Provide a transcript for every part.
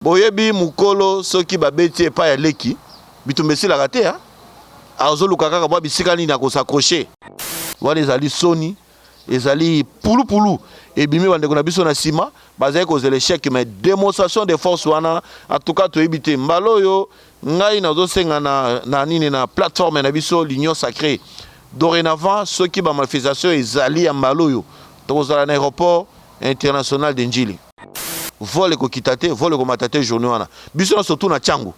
Boyebi mukolo soki babeti epa ya leki bitumbesi la raté hein azoluka kaka bwa bisika nini akosakrocher wana ezali soni ezali pulu ebimi bandeko na biso na sima bazali kozela échec mais démonstration de force wana en tout cas toyebi te mbalo yo ngai nazosenga na nini na plateforme na biso l'union sacrée dorénavant soki ba manifestation ezali ya mbalo yo tokozala na aéroport international de Njili vol kokitate vol komatate journée wana biso surtout na Tchango.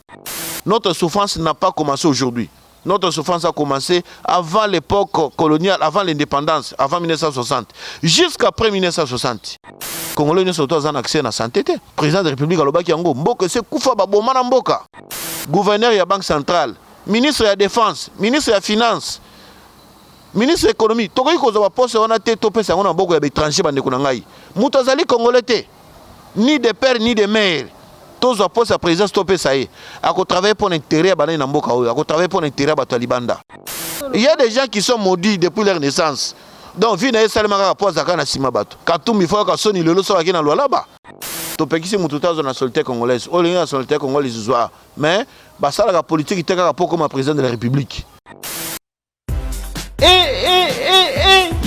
Notre souffrance n'a pas commencé aujourd'hui. Notre souffrance a commencé avant l'époque coloniale, avant l'indépendance, avant 1960, jusqu'après 1960. Congolais ne sont pas en accès à la santé. Président de la République à l'Obaki Yango, Mboka c'est Koufa Babomana Mboka. Gouverneur de la Banque centrale, ministre de la Défense, ministre de la Finance, ministre de l'économie. Tokoyi kozwa poste wana te topé ça ngona Mboka ya étranger bande kunangai. Mutazali Congolais te. Ni de père ni de mère. Tous les postes à président stoppé ça y est. À travailler pour l'intérêt à Banane Namboka, à travailler pour l'intérêt à Talibanda. Il y a des gens qui sont maudits depuis leur naissance. Donc, vie n'a pas de rapport à la Simabato. Quand il faut que sonne le lot qui n'a pas là-bas. Topekisi mututa dans la société congolaise. Au lieu de la société congolaise, mais la politique est un rapport comme président de la République.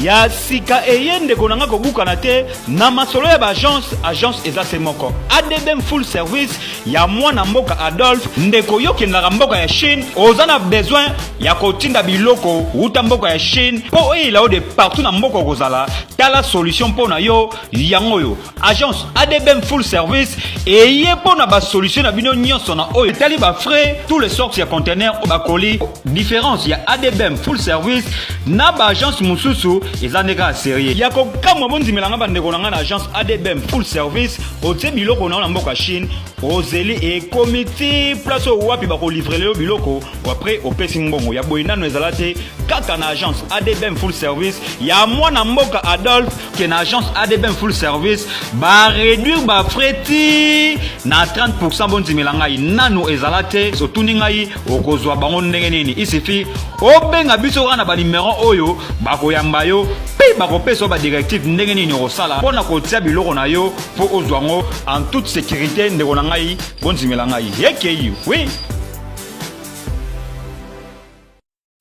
Ya sika eyende konanga kobukana te na masolo ya agence ezase moko ADBM full service ya mwana mboka Adolphe ndeko yokendaka mboka ya Chine ozana besoin ya kotinda biloko uta mboka ya Chine po eyela de partout na mboka kozala tala solution po na yo yango yo agence ADBM full service eye po na ba solution na bino nyonso na oyo tali ba frais tous les sortes ya conteneurs ba colis différence ya ADBM full service na ba agence mususu ezandeka sérieux yako kamwa bonzimelanga bandeko na agence ADBM full service otie biloko na mboka Chine ozeli e comité place au wapi ba ko livrer le biloko après opesi mbongo ya boyinano ezalate kaka na agence ADBM full service ya mwana mboka Adolphe ke na agence ADBM full service ba réduire ba frais na 30% bonzimelanga nanu ezalate sotuni ngai okozwa bango ndenge nini il suffit obenga biso kana ba numéro oyo ba koyamba yo pe ba kopesa ba directive ndenge nini osala pona kotia biloko na yo po ozwango en toute sécurité ndeko na ngai bonzimela ngai yekeyi oui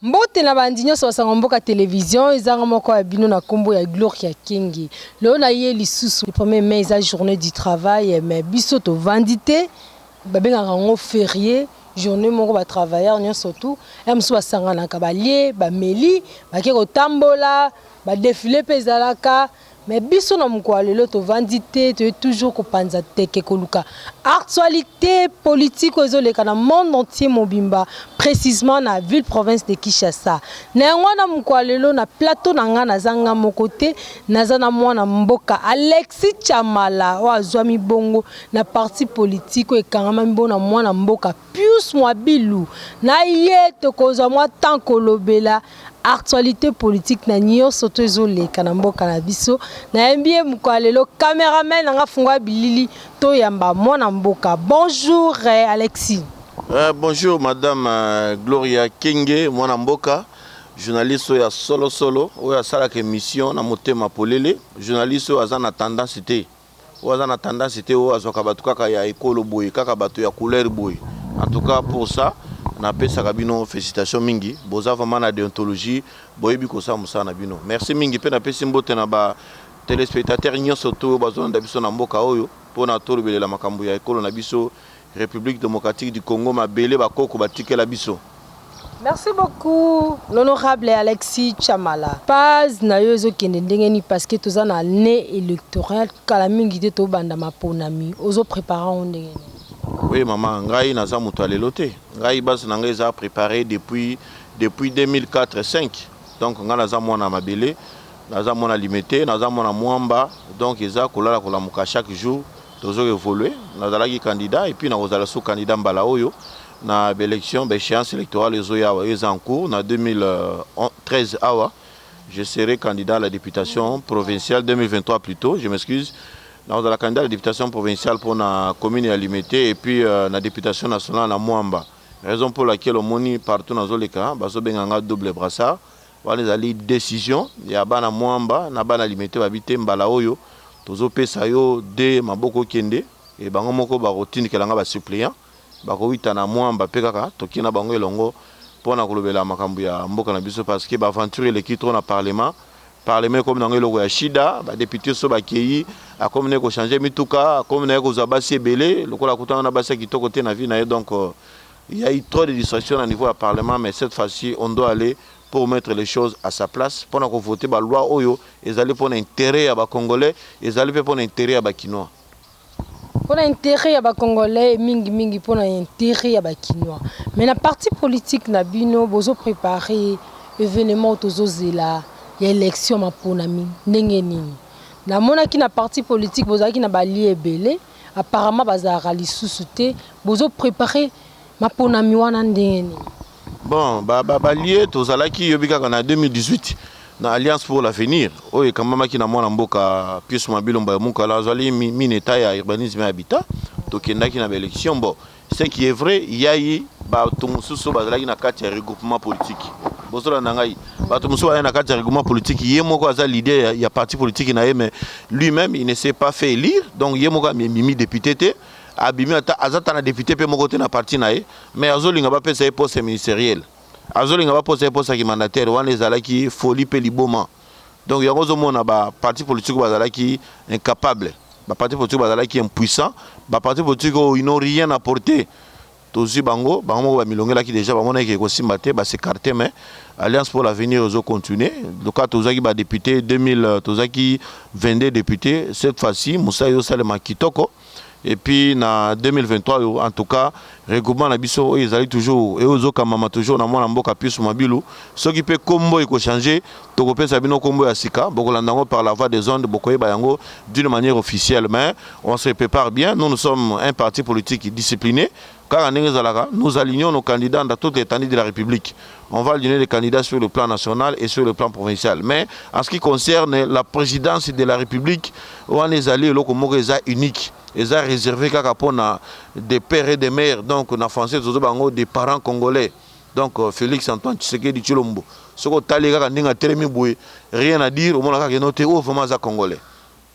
Mbote na bandinyo so basanga mboka télévision ezanga moko ya bino na kombo ya Gloria Kingi leo na ye lisusu le 1er mai eza journée du travail mais biso to vandité babenga ngo férié journée moko ba travailleurs nyo surtout emso basanga na kabalier ba meli ba ke kotambola ba défilé pezalaka mais biso na mkwalelo to vandité to toujours kopanza teke koluka actualité politique ezoleka na monde entier mobimba précisément na ville province de Kinshasa na ngwana mkwalelo na plateau na ngana zanga mokote nazana mwana mboka Alexis Chamala wa zwami bongo na parti politique ekangama mbona mwana mboka Pius Mwabilu na ye to kozwa mwa tankolobela actualité politique na nyonso to ezoleka na mboka na biso na mbie mkwalelo cameraman nga fungwa bilili to yamba mwana mboka. Bonjour Alexis. Bonjour madame Gloria Kenge mwana mboka journaliste ya solo oya salaka émission na motema polele journaliste azana tendance te azana tendance te o azoka batu kaka ya ekolo boy kaka batu ya couleur boy en tout cas pour ça na pesa kabino félicitations mingi boza vraiment na déontologie boyebi ko sa musa na bino merci mingi pe na pesi mbote na ba téléspectateurs nyonso to bazona da biso na mboka oyo pona tolobelela makambo ya ekolo na biso République démocratique du Congo mabele bakoko batikela biso. Merci beaucoup l'honorable Alexis Chamala. Paz na yozo kendengeni parce que toza na année électorale kala mingi te to banda maponami ozo préparer ondengeni. Oui maman, ngai naza muto alelo te. Ngai basi na ngai za préparé depuis 2004-5. Donc nga naza mwana mabele, naza mwana limité, naza mwana mwamba. Donc eza kolala kolamuka chaque jour tozo évoluer. Nazalaki candidat et puis na kozala sous candidat mbala oyo na élection échéance électorale eza en cours na 2013 awa. Je serai candidat à la députation provinciale 2023 plutôt, je m'excuse. Dans la candidat à la députation provinciale pour la commune à limité et puis la députation nationale à Mwamba. Raison pour laquelle on moni partout dans les cas, baso benganga double brassard. Voilà les décisions. Il y a bana Mwamba, na bana limité habité mbala oyo. Tozo pesa yo de maboko kende et bango moko ba routine kelanga ba suppléant ba ko wita na mwamba pe kaka tokina bango elongo pona kolobela makambo ya mboka na biso parce que ba aventure l'équipe trop na parlement comme dans le ya shida ba député so ba kei a comme ne ko changer mituka comme ne ko zabasi belé lokola kutana na basi kitoko te na vie na donc il y a eu trop de distractions au niveau du parlement mais cette fois-ci on doit aller pour mettre les choses à sa place pour qu'on voter la loi oyo ils allaient pour l'intérêt à ba congolais ils allaient pour l'intérêt à ba kinois pour l'intérêt à ba congolais mingi pour l'intérêt à ba kinois mais la partie politique na bino bozo préparer événement tozo zela ya élection maponami ndenge nini na mona ki na parti politique bozaki na bali ebele apparemment bazara lisusu te bozo préparer maponami wana ndenge nini. Bon balié tozalaki yobika en 2018 na Alliance pour l'avenir oyo kamama ki na mwana mboka Pius Mabilomba mukala azali mineta ya urbanisme et habitat tokendaki na élection bon ce qui est vrai yayi ba tumususu bazalaki na kati ya regroupement politique bozola nangai ba tumususu na kati ya regroupement politique yemoko aza leader ya parti politique na mais lui-même il ne s'est pas fait élire donc yemoko mimi député te abimi azata na député pe moko te na parti na mais azolinga ba pesa poste ministériel azolinga ba poste ki mandataire wana ezalaki folie pe liboma donc yango zomona ba parti politique bazalaki incapable ba parti politique bazalaki impuissant ba parti politique ils n'ont rien apporté tozi bango ba milongela ki déjà ba mona ke ko simbate ba s'écarter mais Alliance pour l'avenir ozo continuer le cas tozaki ba député 2000 tozaki 22 députés cette fois-ci Moussa yo Salema Kitoko. Et puis en 2023 en tout cas regroupement na biso ils allaient toujours et aux kamama toujours na mwana mboka Pius Mabilu ce qui peut combo il changer to ko pesa bino combo ya sika bokolandango par la voie des ondes bokoyeba yango d'une manière officielle mais on se prépare bien nous sommes un parti politique discipliné car nous alignons nos candidats dans toutes les étendues de la République. On va aligner les candidats sur le plan national et sur le plan provincial. Mais en ce qui concerne la présidence de la République, on est allé au Komoreza unique. Ils ont réservé des pères et des mères, donc on a français des parents congolais. Donc Félix Antoine Tshisekedi Tshilombo. Ce que rien à dire, au moins vraiment congolais.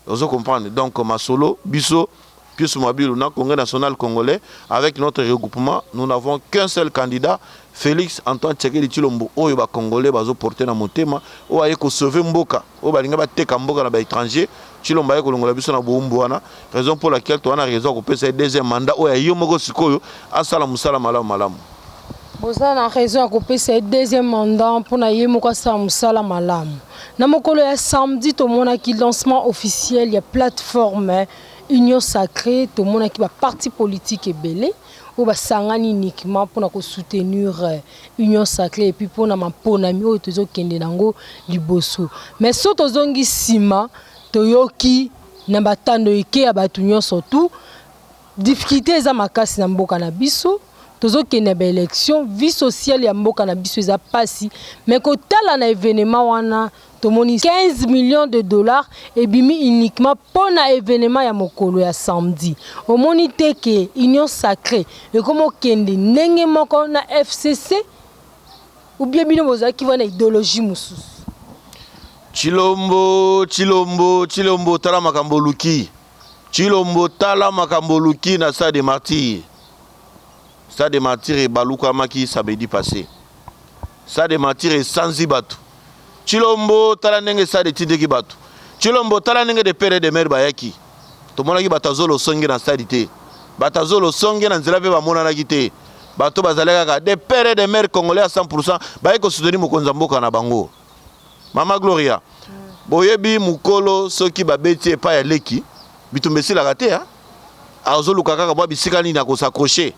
Vous comprenez. Donc Masolo, Bisso, Pius Mabilu, le Congrès national congolais, avec notre regroupement, nous n'avons qu'un seul candidat, Félix Antoine Tshisekedi Tshilombo. Oyo ba congolais bazo porter na motema, o aye ko sauver mboka, o ba linga ba teka mboka na ba étranger, Tshilombo aye ko longola biso na bombo wana, raison pour laquelle to ana raison ko pesa deuxième mandat o aye moko sikoyo asala musala malamu. Boza na raison ko pesa deuxième mandat pour na yemo ko sa musala malamu. Na mokolo ya samedi to mona ki lancement officiel ya plateforme Union Sacrée, tout le monde qui va parti politique est belé, ou va s'engager uniquement pour soutenir Union Sacrée et puis pour na maponami ou toujours kende nango liboso. Mais so tozongi sima toyoki na batando ike ya batunyo surtout difficulté za makasi na mboka na biso. Tozo kende ba élection vie sociale ya mboka na biso eza pasi mais ko tala na événement wana tomoni 15 millions de dollars et bimi uniquement pour na événement ya mokolo ya samedi omoni teke Union Sacrée et comme kende ndenge moko na FCC ou bien bino bozaki wana idéologie mususu Tshilombo tala makambo luki Tshilombo tala makambo luki na Stade des Martyrs. Stade des Martyrs et Balouka Maki samedi passé. Stade des Martyrs et Sanzi Batu. Tshilombo tala nenge stade Tindeki Batu. Tshilombo tala nenge de père de mère bayaki. To mona ki batazolo songe na stade te. Batazolo songe na nzela pe ba mona na kite. Bato bazalaka ka de père de mère congolais à 100% bayeko soutenir mokonza mboka na bango. Mama Gloria. Boyebi mukolo soki babeti epa ya leki. Bitumbesi la raté hein. Azolu kaka ba bisikani na ko s'accrocher.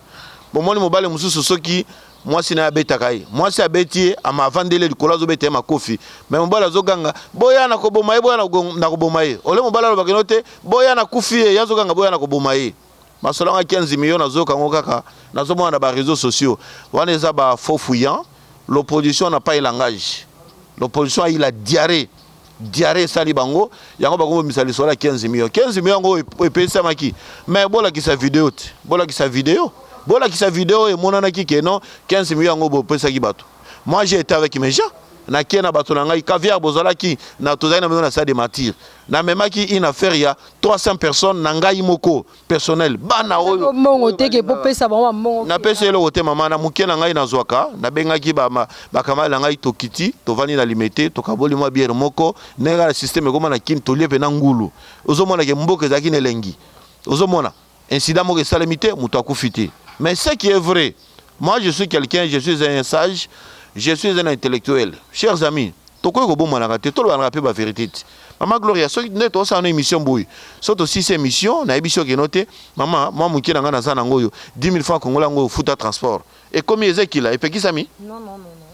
Bon moi mobile mususu soki moi sina abeta kai moi si abeti ama vandele likolo zo beta ma kofi mais mobile azoganga boya na koboma boya na koboma ye ole mobile lo bakenote boya na kufi yazo ganga boya na koboma ye masolanga 15 millions nazoka ngokaka nazomona na ba réseaux sociaux wana eza ba faux fouillant l'opposition n'a pas le langage l'opposition a eu la diarrhée sali bango yango bakombo misali sola 15 millions ngo epesa maki mais bola ki sa vidéo Bola qui sa vidéo et mon anaki que non 15 millions ngo bo pesa ki bato. Moi j'ai été avec mes gens na kena bato na ngai caviar bozalaki na tozali na maison na salle de martyr na memaki une affaire ya 300 personnes na ngai moko personnel bana oyo mongo teke po pesa ba mongo na pesa ele wote mama na muke na ngai na zwaka na bengaki ba kamala na ngai tokiti tovani na limité tokaboli mwa bière moko nenga la système koma na kin tolie pe na ngulu ozomona ke mboka ezaki nelengi ozomona incident moko salamité muto akufite mais ce qui est vrai moi je suis quelqu'un je suis un sage je suis un intellectuel chers amis tokoy ko bomana ka te to lo na pe ba vérité Maman Gloria, ce qui est aussi une émission bouille. Surtout si c'est émission, na émission qui est notée, maman, moi mouki na ngana sana ngoyo 10 000 francs congolais ngo futa transport. Et combien est-ce qu'il a? Et puis qui ça mis? Non.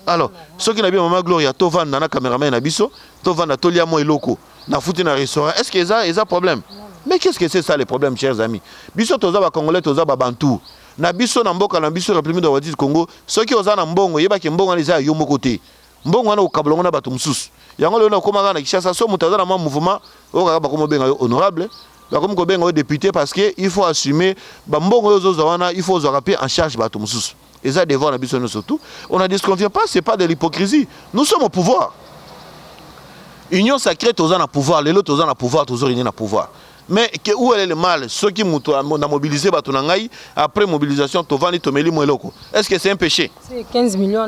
Alors, ce qui n'a bien maman Gloria, to van na caméraman na biso, to van na tolia mo eloko, na futi na restaurant. Est-ce que ça a problème? Mais qu'est-ce que c'est ça les problèmes chers amis? Biso toza ba congolais toza ba bantu. Na biso na mboka na biso République de Congo, ceux qui oza na mbongo, yeba ki mbongo aliza yo moko te. Mbongo wana ukablongo na bato mususu. Yango leo na koma na Kishasa so mutaza na mouvement okaka ba komo benga honorable ba komo ko benga député parce que il faut assumer ba mbongo yo zoza wana il faut rappeler en charge bato mususu. Et ça devant na biso surtout on ne disconvient pas, c'est pas de l'hypocrisie. Nous sommes au pouvoir. Union sacrée toza na pouvoir, lelo toza na pouvoir, tozo réunir na pouvoir. Mais où est le mal? Ceux qui ont mobilisé Batunangaï, après mobilisation, Tovani Tomeli Moueloko. Est-ce que c'est un péché? C'est 15 millions.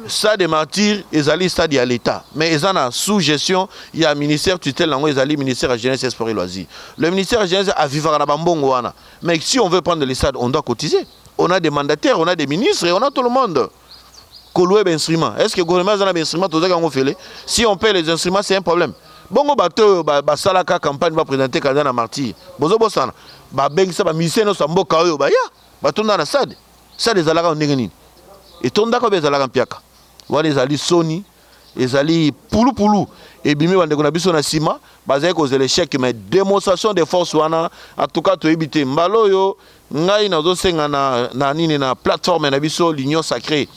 Ça des martyrs, ils allaient à l'État. Mais ils ont sous gestion, il y a un ministère tutelle, ils allaient ministère de la Jeunesse, Sport et Loisirs. Le ministère de la Jeunesse a vivre à Bambongo. Mais si on veut prendre les stades, on doit cotiser. On a des mandataires, on a des ministres et on a tout le monde. Koloué instruments. Est-ce que le gouvernement a des instruments? Si on paie les instruments, c'est un problème. Bongo bato basalaka campagne va présenter candidat na martyr bozo bosana ba bengisa ba miseno samboka oyo ba ya batonda na stade ezalaka ndenge nini etonda ko bezalaka mpiaka wale ezali soni ezali pulu et bimi bande kona biso na sima bazali ko l'échec mais démonstration de force wana en tout cas to ebité mbalo yo ngai nazo senga na nini na plateforme na biso l'union sacrée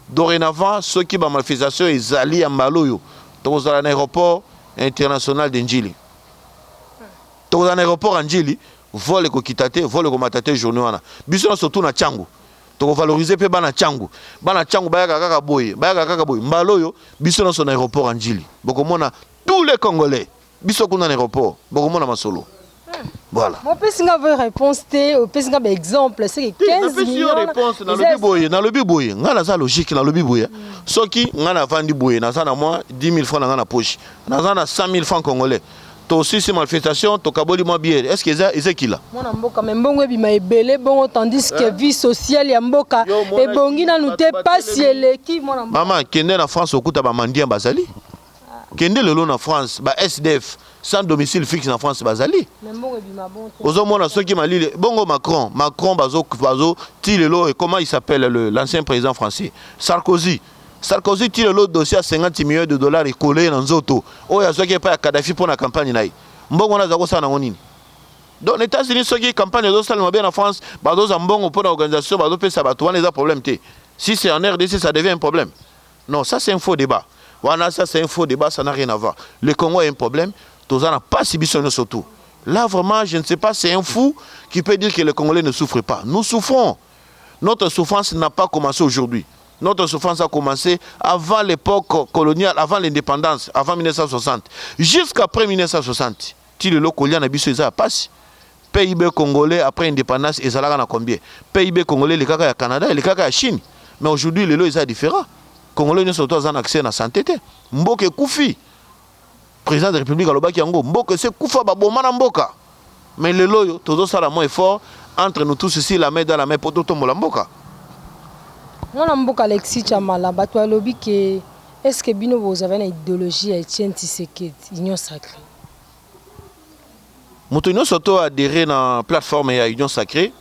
dorénavant ceux qui ba manifestation ezali ya mbalo yo to zala na aéroport international d'Njili. Dans un aéroport Njili, vol ko kitate, vol ko matate journée wana. Biso surtout na Tchangu. To valoriser pe bana Tchangu. Bana Tchangu bayaka kaka boy, mbalo yo biso na son aéroport Njili. Boko mona tous les Congolais. Biso kuna aéroport, boko mona masolo. Voilà. Moi peux singa votre réponse té, peut singa ba exemple, c'est 15 millions. Réponse na lobi boye, ngana za logique na lobi boye. Soki ngana vandi boye, na za na moi 10 000 francs na ngana poche. Na za na 100 000 francs congolais. To aussi c'est malfaitation, to kaboli mo bière. Est-ce que ça ezekila? Mona mboka mais mbongo ebima ebele bongo tandis que vie sociale ya mboka e bongi na nous te pas si eleki mona mboka. Maman kende na France okuta ba mandia bazali. Kende lelo na France ba SDF sans domicile fixe en France bazali. Ozomona ceux qui malili bongo Macron bazo tilelo et comment il s'appelle l'ancien président français Sarkozy tilelo dossier à 50 millions de dollars et collé dans Zoto. Oh ya ceux qui pas Kadhafi pour la campagne naï. Mbongo na zako sana ngonini. Donc les États-Unis ceux qui campagne zo sala bien en France bazo zambongo pour l'organisation bazo pesa bato wana les problème té. Si c'est en RDC ça devient un problème. Non, ça c'est un faux débat. Voilà, ça c'est un faux débat, ça n'a rien à voir. Le Congo a un problème, tous n'a pas subi son surtout. Là vraiment, je ne sais pas, c'est un fou qui peut dire que les Congolais ne souffrent pas. Nous souffrons. Notre souffrance n'a pas commencé aujourd'hui. Notre souffrance a commencé avant l'époque coloniale, avant l'indépendance, avant 1960. Jusqu'après 1960. Si le local n'a pas ça passe. PIB congolais après l'indépendance, ils ont combien? PIB congolais, les caca à Canada et les caca à Chine. Mais aujourd'hui, les lots sont différents. Congolais ne sont pas en accès à la santé. Mboke Koufi, président de la République alobaki yango, Mboke c'est Koufa babomana Mboka. Mais le loyo, tout ça la moins fort entre nous tous ici la main dans la main pour tout le Mboka. Mon Mboka Alexis Chamala, bato alobi que est-ce que bino vous avez une idéologie à Etienne Tshisekedi, Union sacrée? Moto surtout adhéré à la plateforme à Union sacrée.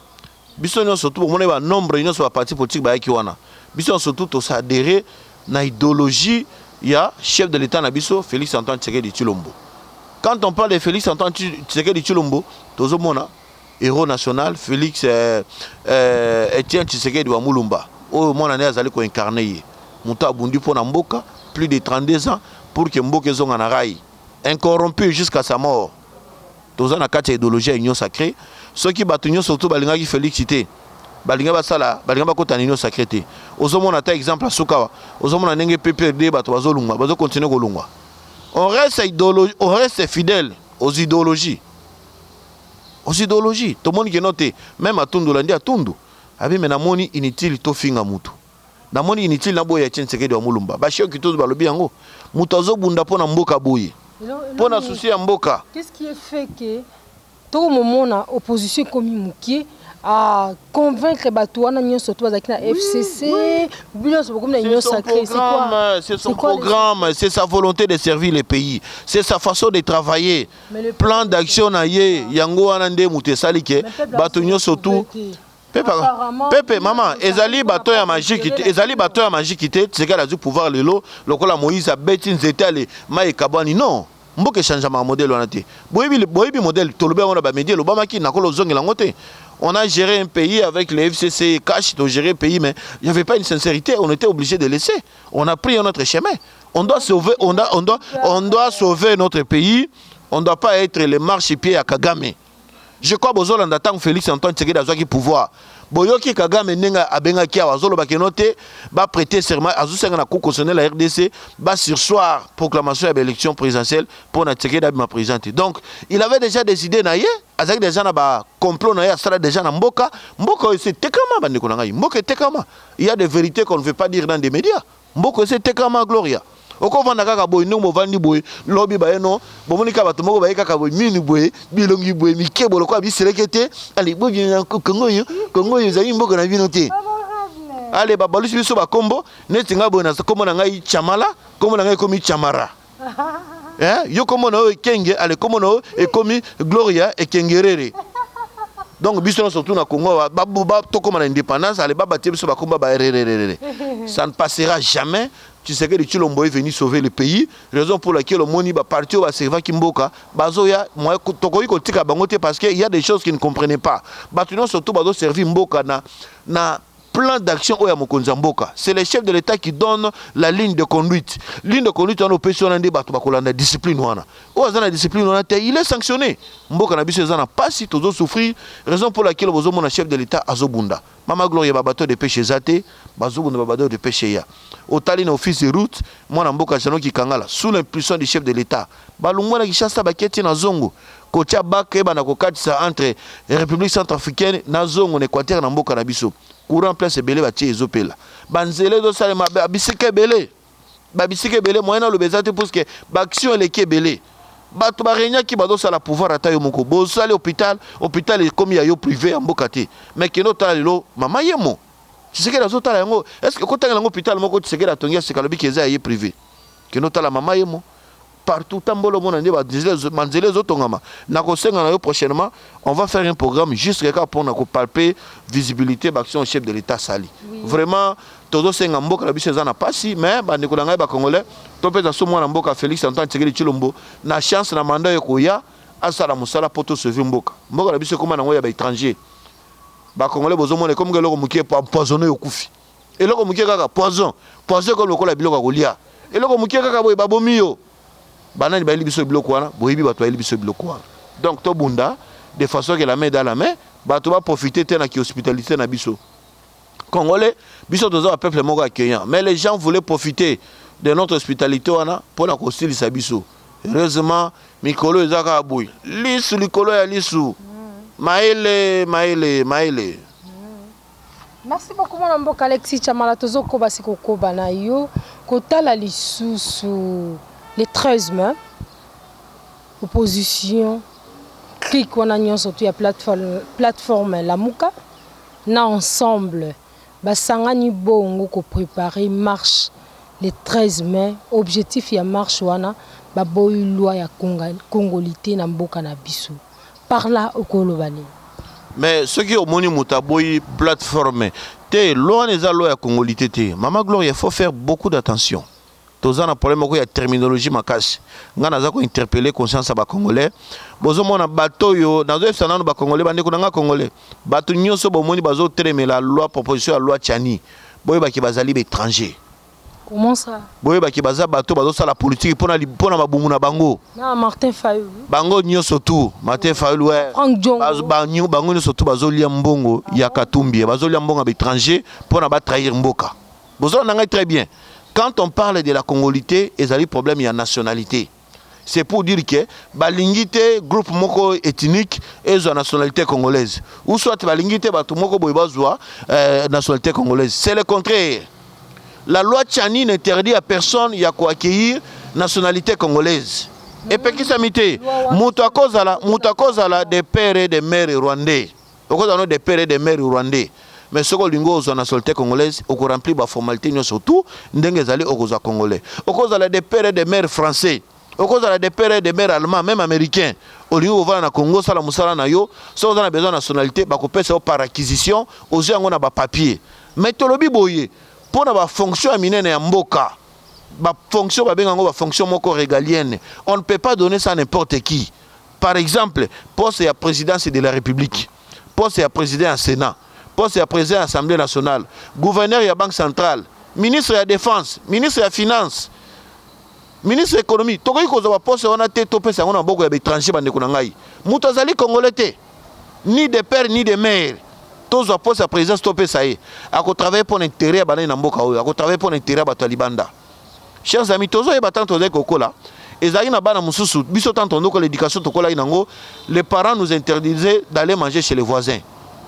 Biso surtout pour mon nombre union sur la parti politique ba kiwana. Biso surtout tous adhéré na idéologie il y a chef de l'État Nabiso Félix Antoine Tshisekedi Tshilombo. Quand on parle de Félix Antoine Tshisekedi Tshilombo, tozo mona héros national Félix Etienne Tshisekedi wa Mulumba. Oh mon année azali ko incarner. Muta bundi pona mboka plus de 32 ans pour que mboka zonga na rai. Incorrompu jusqu'à sa mort. Tozo na kati idéologie union sacrée. Ceux qui battent surtout balingaki Félix cité. balinga basala balinga bakota nino sacré. Ozomona ta exemple asukawa ozomona ndenge PPRD bato bazolungwa bazo continuer kolungwa. On reste fidèle aux idéologies. Aux idéologies. Tout le monde qui note, même à Tundu, l'andi à Tundu. Abi mais namoni inutile to finga mutu. Namoni inutile na boya tien sekedi wa mulumba. Bashio ki tozo balobi yango. Mutu azobunda pona mboka boye. Pona souci ya mboka. Qu'est-ce qui est fait que tout moment na opposition comme mukie à convaincre Batouana Nyon surtout avec la FCC, c'est son programme, c'est sa volonté de servir le pays, c'est sa façon de travailler. Plan d'action naie, yango anande mute salike, Batunyo surtout. Pepe, maman, ezali bateau ya magique, c'est qu'elle a dû pouvoir le lot, lokola Moïse a betin zetale, maï kabani non. Mboke changement modèle on a été. Boyebi modèle, tolobe on a ba médier, l'Obama qui n'a pas l'ozong langote. On a géré un pays avec les FCC cash, de gérer un pays, mais il n'y avait pas une sincérité. On était obligé de laisser. On a pris notre chemin. On doit sauver, on doit sauver notre pays. On ne doit pas être les marchepieds à Kagame. Je crois que Bozol Ndatang Félix Antoine Tshisekedi a qui pouvoir. Boyoki Kagame nenga abenga kia wazolo bakenote ba prêter serment azusenga na constitutionnel la RDC ba sursoir proclamation de l'élection présidentielle pour na Tshisekedi ma présenter. Donc il avait déjà décidé naie azaki déjà na ba complot naie sala déjà na mboka c'est tekama bande ko ngai mboka tekama. Il y a des vérités qu'on ne veut pas dire dans des médias. Mboka c'est tekama Gloria. Oko vanda kaka boy ndongo vandi boy lobby ba eno bomoni ka bato moko ba kaka boy mini boy bilongi boy mikebo lokwa biselekete ali boy na Congo yo zali mboka na bino te ale ba balusi biso ba kombo neti nga boy na kombo na ngai chamala kombo na ngai komi chamara yo kombo na kenge ale kombo na e komi Gloria e kengerere. Donc biso surtout na Congo ba to comme l'indépendance ale ba batie biso ba komba ba rererere. Ça ne passera jamais. Tu sais que le Chilombo est venu sauver le pays, raison pour laquelle le Moni va partir au Serva Kimboka, Bazoya, moi, Tokoyi Kotika Bangote, parce qu'il y a des choses qu'ils ne comprenaient pas. Batunon surtout Bazo servir Mboka na plan d'action au Yamokonzamboka. C'est le chef de l'État qui donne la ligne de conduite. Ligne de conduite, on a opération en débat, la discipline. La discipline, il est sanctionné. Mboka n'a pas si tous souffrir, raison pour laquelle le chef de l'État Azobunda. Mama Gloria bateau de pêche Zate, Bazobunda bateau de pêche Ya. Au Tali, office de route, moi, Mboka Jano qui Kangala, sous l'impulsion du chef de l'État. Balungwana qui chasse Baketi na Zongo. Kocha Bakeba na Kokatisa entre République centrafricaine, na Zongo, Équateur, na Mboka Nabiso. Courant place belé batie ezopela banzele do salema babisike belé moyena lo bezate parce que baction eleke belé bato ba renya ki bado sala pouvoir ata yo moko bo sala hôpital est comme ya yo privé en mbokate mais que no tala lo mama yemo Tshisekedi azotala yango est-ce que kotanga ngo hôpital moko Tshisekedi atongia sekalobi keza ye privé que no tala mama yemo partout tambolo mona ndi ba manzele zotongama na kosenga na yo prochainement on va faire un programme juste pour na ko palper visibilité d'action au chef de l'État sali vraiment todo senga mboka la biso za na pasi mais ba ndeko ngai ba congolais to peza so mwana mboka Félix Antoine Tshisekedi Tshilombo na chance na mandat ko ya asala musala poto sauver mboka la biso koma na ngo ya ba étranger ba congolais bozo mona comme geloko mukie poisonné okufi eloko mukie kaka poison ko lokola biloko kolia eloko mukie kaka boy babomi yo banani ba libiso biloko wana boyebi bato ba libiso biloko wana donc to bunda de façon que la main dans la main bato va profiter tena qui hospitalité na biso congolais biso tozo un peuple moko accueillant mais les gens voulaient profiter de notre hospitalité wana pour la kosilisa biso heureusement mikolo ezaka boy lisu likolo ya lisu maele. Merci beaucoup mon mboka Alexis Chamala tozo ko basiko ko bana yo kotala lisusu les 13 mai, opposition, clique on a nion surtout la plateforme la Mouka, na ensemble, basangani bongo ko préparer marche les 13 mai, objectif ya marche wana, ba boy loi ya congolité na mboka na biso. Par là au kolobani. Mais ce qui est au moni mutaboy plateforme, te loi les loi ya congolité te. Mama Gloria, il faut faire beaucoup d'attention. Tozana un problème de terminologie makasi. Ngana zako interpeller conscience à ba congolais. Bozo mona bato yo nazo efsana no ba congolais bande ko nga congolais. Bato nyonso bomoni bazo tremela loi proposition à loi Tchani. Boy ba ki bazali ba étranger. Comment ça? Boye baki baza bato bazo sala politique pona mabumu na bango. Na Martin Fayulu. Bango nyoso tout, Martin Fayulu ouais. Franck Diongo. Bango nyoso tout bazo lia mbongo ya Katumbi, bazo lia mbongo à étranger pona ba trahir mboka. Bozo nanga très bien. Quand on parle de la congolité, il y a des problèmes de nationalité. C'est pour dire que balingité groupe moko ethnique et la nationalité congolaise. Ou soit balingité bato moko boibazwa nationalité congolaise. C'est le contraire. La loi Tchani n'interdit à personne de accueillir nationalité congolaise. Et puis qui s'amité, Moutakozala des pères et des mères rwandais. Okozano des pères et des mères rwandais. Mais ce que lingo aux nationalité congolaise, on remplit la formalité surtout, ndenge zali okoza congolais. Okozala des pères et des mères français. Okozala des pères et des mères allemands, même américains. Au lieu de na Congo, sala musala na yo, si on a besoin de nationalité, ba kopesa par acquisition, aux gens on a ba papier. Mais tolobi boye. Pour la fonction aminene ya mboka, la fonction moko régalienne, on ne peut pas donner ça à n'importe qui. Par exemple, poste à présidence de la République, poste à président du Sénat, poste à président de l'Assemblée nationale, gouverneur de la Banque centrale, ministre de la Défense, ministre de la Finance, ministre de l'économie. Tout le monde a poste on a été topé ça on a beaucoup d'étrangers bande konangai. Moutazali congolais ni de père ni de mère. Tous les postes à présidence topé ça y est. À travailler pour l'intérêt à Bané Namboka, à travailler pour l'intérêt à Talibanda. Chers amis, tous les battants de Kokola, et Zahina Bana Moussou, bisotant que l'éducation de Kokola Inango, les parents nous interdisaient d'aller manger chez les voisins.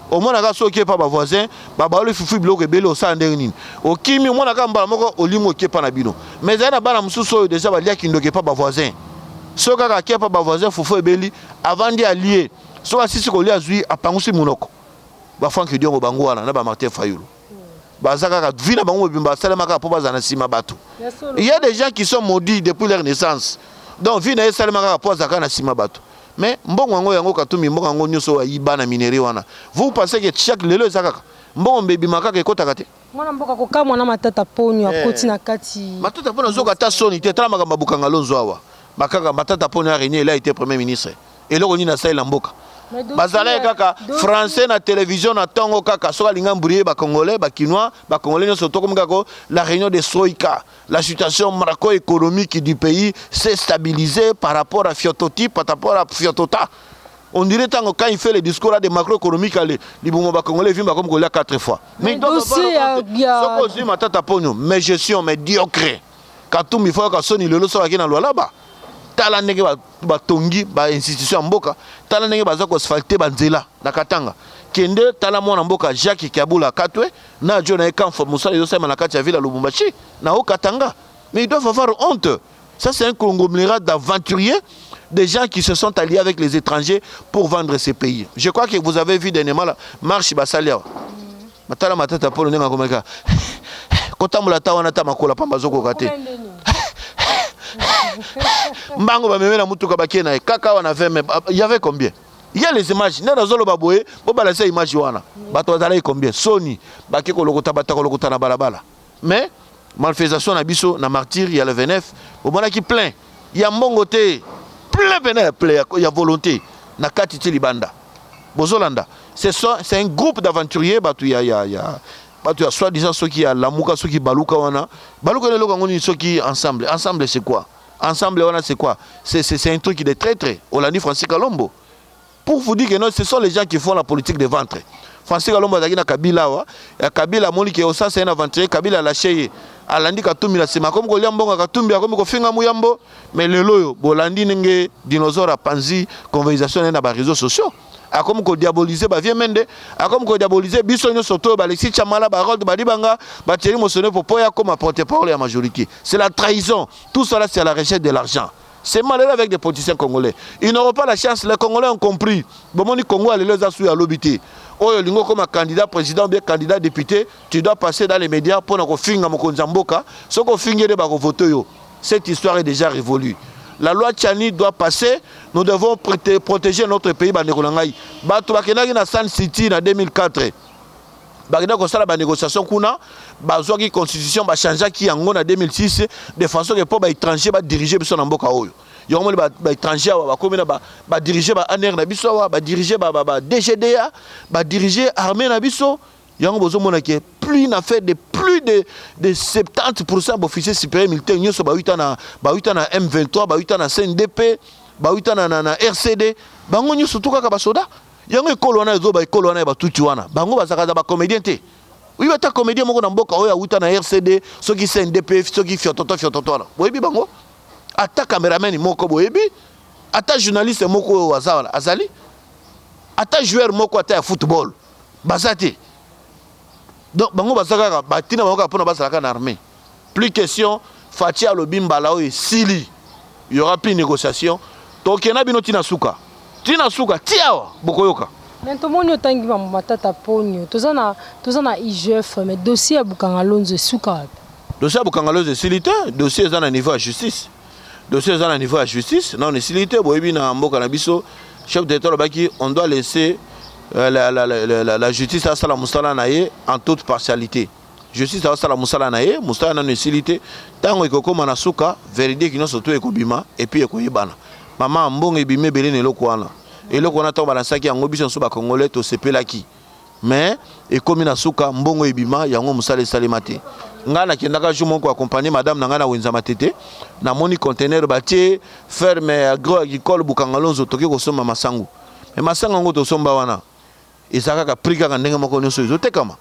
Au moins, on a ceux qui pas les voisins, le fufu bloc et bello sans dernier. Au Kimi, on a quand au limo qui est pas nabino. Mais Zahina Bana Moussou, déjà, il y a qui ne pas les voisins. Ceux qui n'ont pas les voisins, fufu et belli, avant d'y allier, soit si ce qu'on lui a dit, à Pangousi Mounoko. Ba Franck Diongo bango wana na ba Martin Fayulu. Bazaka ka vina bango bimba salemaka po bazana sima batu. Il y a des gens qui sont maudits depuis leur naissance. Donc vina salemaka po bazaka na sima batu. Mais mbongo ngo yango Katumbi mbongo ngo nyoso yiba na minéraux wana. Vous pensez que chaque lelo zakaka mbongo mbebi makaka ekota kate? Mwana mboka ko kama na matata ponyo akoti na kati. Matata ponyo zoka ta soni te tala makamba bukanga lonzo awa. Makaka matata ponyo a régné, il a été premier ministre. Et là on na saïla mboka. Bazalé kaka français na télévision na tongo kaka soka lingamburier ba congolais ba kinois ba congolais surtout comme kako la réunion de Soika, la situation macroéconomique du pays s'est stabilisée par rapport à Fiototype, par rapport à Fiotota. On dirait tant quand il fait le discours de macroéconomique les ba congolais viennent comme Golia 4 fois. Mais donc c'est matata ponyo mais gestion médiocre. Katumbi faut ka soni lelo so akina lwa là-bas. Tala ndenge batongi ba institution mboka tala ndenge baza ko asphalter banzela na Katanga kende tala mwana mboka Jacques Kabula Katwe na Jona Ekamfo musala yo sema na kati ya ville Lubumbashi na au Katanga. Mais ils doivent avoir honte. Ça c'est un conglomérat d'aventuriers, des gens qui se sont alliés avec les étrangers pour vendre ces pays. Je crois que vous avez vu dernièrement la marche basalia matala matata polo ndenge komeka kotamula tawana tamakola pambazoko kate Mbango ba meme na mutuka bakena kaka wana veme il y avait combien? Il y a les images na zolo baboye bo balancer image wana bato bazala combien Sony bakeko lokota batako lokota na balabala. Mais malfaisation na biso na martyr il y a le 29 au mona qui plein il y a mbongote plein il y a volonté na katiti libanda bozolanda c'est un groupe d'aventuriers batu ya batu soi-disant ceux qui a lamuka ceux qui baluka wana baluka le lokangoni ceux qui ensemble c'est quoi? Ensemble, c'est quoi? C'est un truc de traître. On l'a dit Francis Kalombo. Pour vous dire que non, ce sont les gens qui font la politique de ventre. Francis Kalombo a dit Kabila, Kabila moni qui osa c'est un aventurier, Kabila lâché. Alandi Katumbi la sema comme Goliambo Katumbi comme Kofinga Muyambo, mais le loyo bolandi nenge dinosaure a panzi conversation na ba réseaux sociaux. A comme ko diaboliser ba vie mende, a comme ko diaboliser biso nyo soto ba Alexis Chamala ba Harold Badibanga, ba Thierry Mossonné pour poya comme porte-parole à majorité. C'est la trahison. Tout cela c'est à la recherche de l'argent. C'est malheureux avec des politiciens congolais. Ils n'auront pas la chance, les Congolais ont compris. Bon, les Congolais les a à l'obité. Oh, lingo comme un candidat président, bien candidat député, tu dois passer dans les médias pour nous faire un mokonzamboka. Ce qu'on finit de voter. Cette histoire est déjà révolue. La loi Tchani doit passer. Nous devons protéger notre pays. Bato bakenaki na San City en 2004. Bakena ko sala ba négociation kuna bazwa ki constitution ba changer ki yango na 2006 de façon que pour ba étranger ba diriger biso na mboka oyo. Yo mo ba étranger ba komina ba diriger ba ANR na biso ba diriger ba DGDA ba diriger armée na biso. Yango bozo mona ke plus na fait de plus plus de 70% d'officiers supérieurs militaires nyonso bauta na M23, bauta na CNDP, bauta na RCD, bango nyonso to kaka basoda. Yango ekolo wana ezo ba ekolo wana ba tutu wana. Bango bazaka ba comédien te. Oui bata comédien moko na mboka oya uta na RCD, soki CNDP, soki fiototo wana. Boyebi bango. Ata cameraman moko boyebi, ata journaliste moko wazala azali. Ata joueur moko ata ya football. Bazate. Donc bango bazaka batina bango pona bazalaka na armée. Plus question Fatia Lobimba lao et Sili. Il y aura plus de négociations. Donc il y en a bino tina suka. Tina suka tiawa bokoyoka. Mais tout le monde tangi ba matata ponyo. Tozana IGF mais dossier Bukangalonze suka. Dossier Bukangalonze silité, dossier za na niveau à justice. Dossier za na niveau à justice, non on silité boyebi na mboka na biso chef d'état lobaki on doit laisser la justice à la Moussala Naye en toute partialité. Justice à la Moussala Naye, Moussala na necessité, tant que comme Manasuka, véridique qui nous surtout ekobima et puis ekoyebana. Maman mbongo ebimé belé ne lokwana. Et lokwana to balasaki yango biso so ba congolais to sepelaki. Mais et comme Nasuka mbongo ebima yango Moussala salimate. Ngana kendaka jumo ko accompagner madame nangana wenzama tete na moni conteneur batie ferme agro agricole Bukangalonzo toki ko soma masangu. Mais masangu ngo to somba wana. Ezaka ka prix ka ndenge moko nyonso ezotekama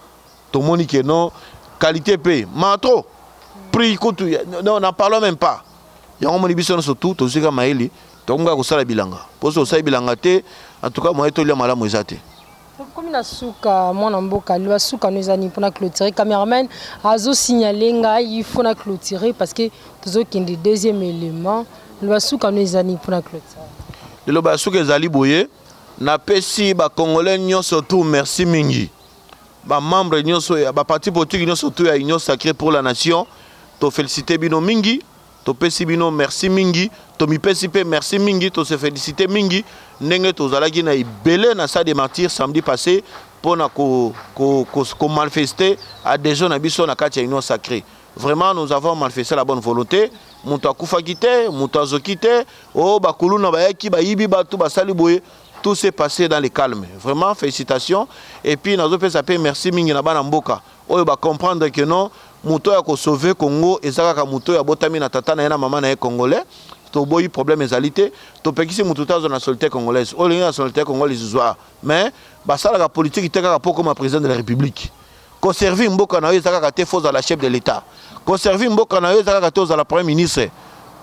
tomoni ke non qualité paye matro prix kutu non n'en parlons même pas yango moni biso surtout tozika maeli tonga ko sala bilanga poso sala bilanga te en tout cas moi to lia malamu ezate comme na suka mwana mboka le suka nous ani pour na clôturer cameraman azo signaler nga il faut na clôturer parce que tozo kende deuxième élément le suka nous ani pour na clôturer le ba suka ezali boye na pesi ba congolais nyonso tout merci mingi ba membre nyonso ya ba parti politique nyonso tout ya union sacrée pour la nation to féliciter bino mingi to pesi bino merci mingi to mi pesi pe merci mingi to se féliciter mingi ndenge to zalaki na ibele na sa des martyrs samedi passé pour na ko manifester à des gens na biso na kati ya union sacrée. Vraiment nous avons manifesté la bonne volonté. Muto akufa kite, muto azokite, oh bakulu na bayaki ba yibi batu basali boye. Tout s'est passé dans le calme. Vraiment, félicitations. Et puis, nous avons merci mingi na bana mboka. On va comprendre que non, muto ya ko sauver Congo, et ça ka muto ya botami na tata na yana maman na congolais. To boyi problème ezalité. To pekisi muto ta na solité congolaise. O linga solité congolaise zoa. Mais basala la politique iteka pas comme président de la République. Conserver mboka na yo ezaka te faux à la chef de l'État. Conserver mboka na yo ezaka te aux la premier ministre.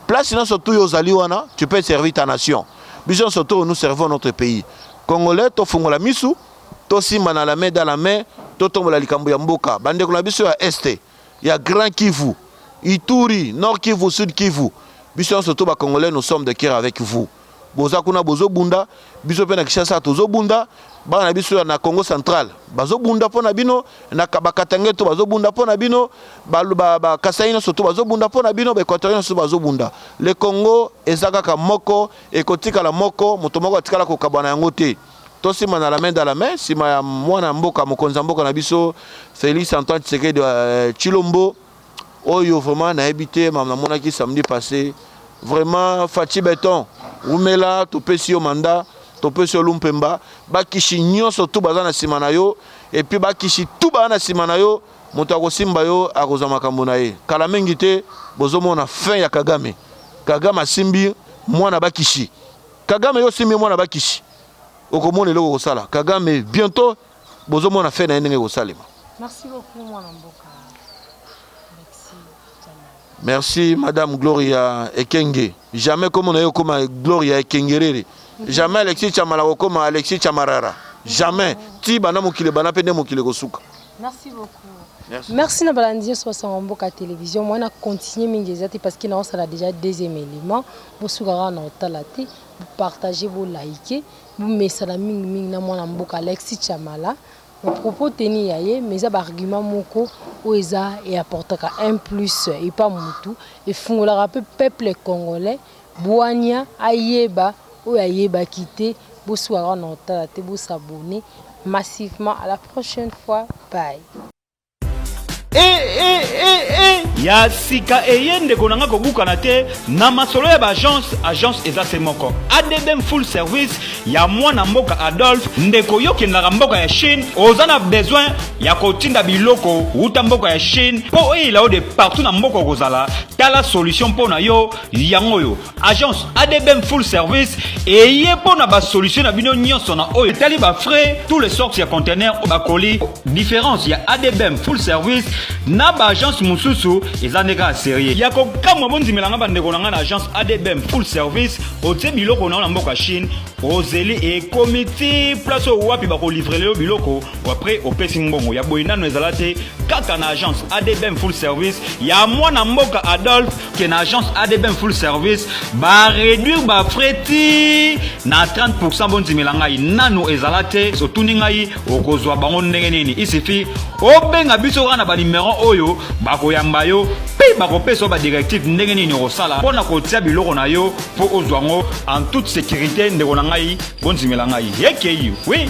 Place na surtout yo zali wana, tu peux servir ta nation. Biso surtout nous servons notre pays. Congolais to fungola misu, to simba na la main dans la main, to tombola likambo ya mboka. Bande ko na biso ya Est, ya Grand Kivu, Ituri, Nord Kivu, Sud Kivu. Biso surtout ba Congolais nous sommes de cœur avec vous. Boza kuna bozo bunda, biso pe na Kinshasa tozo bunda, ba na biso na Congo central. Bazo bunda pona bino, na Kabakatange to bazo bunda pona bino, ba Kasaïna surtout bazo bunda pona bino, ba Équatorien surtout bazo bunda. Le Congo ezaka ka moko, ekotika la moko, moto moko atikala ko kabana yango te. To sima na la main dans la main, sima ya mwana mboka mokonza mboka na biso Félix Antoine Tshisekedi de Chilombo. Oyo vraiment na habité mamna monaki samedi passé. Vraiment Fati Beton, Oumela, Topesi yo manda, Topesi yo Lumpemba, Bakishi nyonso tout bazana simana yo, et puis Bakishi tout bazana simana yo, Montako Simba yo akoza makambo na ye. Kala mingi te bozomona fin ya Kagame. Kagame simbi mwana Bakishi. Kagame yo simbi mwana Bakishi. Okomona eloko kosala. Kagame bientôt bozomona fin na ndenge kosalema. Merci beaucoup mwana mboka. Merci Madame Gloria Ekenge. Jamais comme on a eu comme Gloria Ekengerere. Jamais Alexis Chamala comme Alexis Chamarara. Jamais. Ti bana mokile bana pende mokile kosuka. Merci beaucoup. Merci na balandier sur Mboka télévision. Moi na continuer mingezati parce que non ça a déjà deuxième élément. Vous sougara na otalati, vous partagez, vous likez, vous mettez la ming na moi na Mboka Alexis Chamala. Mon propos teni yaye mais ab argument moko oeza et apportaka un plus et pas mutu et fungola peuple congolais boania ayeba ou ayeba quitter boswara na otalate bo s'abonner massivement à la prochaine fois bye. ya sika eye ndeko na nga kobukana te na masolo ya agence eza se moko. ADBM full service ya mwana mboka Adolphe ndeko yokendaka mboka ya Chine oza na besoin ya kotinda biloko uta mboka ya Chine po eyela de partout na mboka kozala tala solution mpo na yo yango yo. Agence ADBM full service eye mpo na basolution na bino nyonso na oyo etali bafrais tous les sortes ya conteneur bakoli. Différence ya ADBM full service na agence mususu eza ndeka sérieux ya kokamwa bondimelanga bandeko na nga na agence ADBM full service otie biloko na mboka Chine ozeli e comité place wapi ba ko livrer le biloko après opesi mbongo ya boyinano ezala te kaka na agence ADBM full service ya mwana mboka Adolphe ke na agence ADBM full service ba réduire ba frais na 30% bondimelanga nano ezala te sotuni ngai okozwa bango ndenge nini il suffit obenga biso kana ba numéro oyo bakoyamba yo pe bakopesa ba directive ndenge nini osala pona kotia biloko na yo po ozwango en toute sécurité ndeko na ngai bonzimela ngai yekeyo oui